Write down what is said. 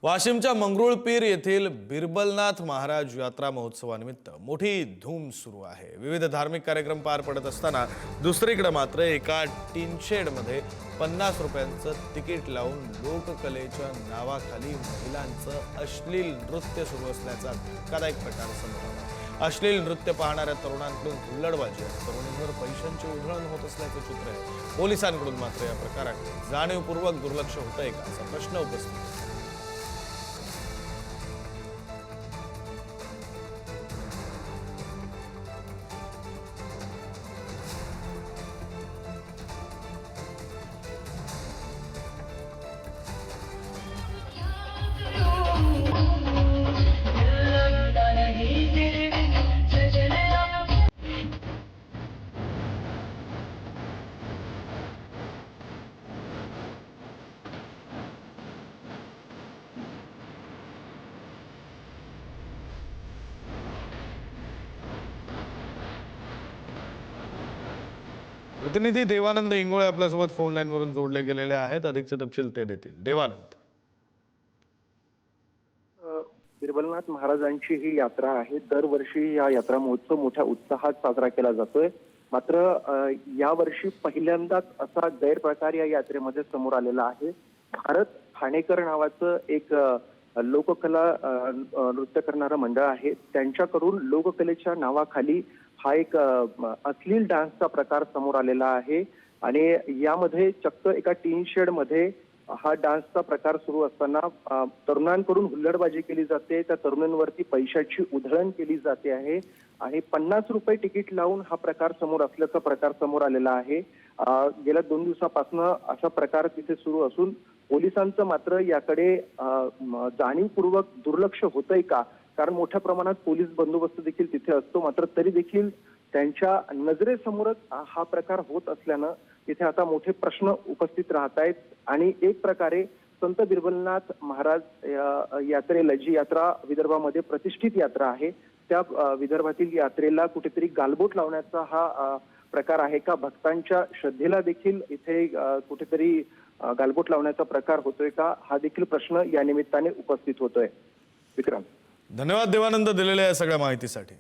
वाशिमच्या मंगरुळपीर येथील बिरबलनाथ महाराज यात्रा महोत्सवानिमित्त मोठी धूम सुरू आहे। विविध धार्मिक कार्यक्रम पार पडत असताना दुसरीकडे मात्र एका टीन शेडमध्ये 50 रुपयांचं तिकीट लावून लोककलेच्या नावाखाली महिलांचं अश्लील नृत्य सुरू असल्याचा धक्कादायक प्रकार समोर आला। अश्लील नृत्य पाहणाऱ्या तरुणांकडून हुल्लडबाजी आणि तरुणींवर पैशांची उधळण होत असल्याचे चित्र आहे। पोलिसांकडून मात्र या प्रकाराकडे जाणीवपूर्वक दुर्लक्ष होतंय का असा प्रश्न उपस्थित आहे। प्रतिनिधी देवानंद इंगोळे आपल्यासोबत फोन लाईन वरून जोडले गेलेले आहेत। अधिकचे तपशील ते देतील। देवानंद, बिरबलनाथ महाराजांची ही यात्रा आहे। दरवर्षी या यात्रा महोत्सव मोठ्या उत्साहात साजरा केला जातोय। मात्र यावर्षी पहिल्यांदाच असा गैरप्रकार या यात्रेमध्ये समोर आलेला आहे। भारत ठाणेकर नावाचं एक लोककला नृत्य करणारं मंडळ आहे। त्यांच्याकडून लोककलेच्या नावाखाली हा एक अश्लील डान्सचा प्रकार समोर आलेला आहे आणि यामध्ये चक्क एका टीन शेड मध्ये हा डान्सचा प्रकार सुरू असताना तरुणांकडून हुल्लडबाजी केली जाते। त्या तरुणांवरती पैशाची उधळण केली जाते आहे आणि 50 रुपये तिकीट लावून हा प्रकार समोर आलेला आहे। गेल्या 2 दिवसापासून असा प्रकार तिथे सुरू असून पोलिसांचं मात्र याकडे जाणीवपूर्वक दुर्लक्ष होतंय का, कारण मोठ्या प्रमाणात पोलीस बंदोबस्त देखील तिथे असतो। मात्र तरी देखील त्यांच्या नजरेसमोरच हा प्रकार होत असल्यानं तिथे आता मोठे प्रश्न उपस्थित राहत आहेत आणि एक प्रकारे संत बिरबलनाथ महाराज यात्रेला, जी यात्रा विदर्भामध्ये प्रतिष्ठित यात्रा आहे, त्या विदर्भातील यात्रेला कुठेतरी गालबोट लावण्याचा हा प्रकार आहे का? भक्तांच्या श्रद्धेला देखील इथे कुठेतरी गालबोट लावण्याचा प्रकार होतोय का? हा देखील प्रश्न या निमित्ताने उपस्थित होतोय। विक्रम, धन्यवाद देवानंद दिलेल्या या सगळ्या माहितीसाठी।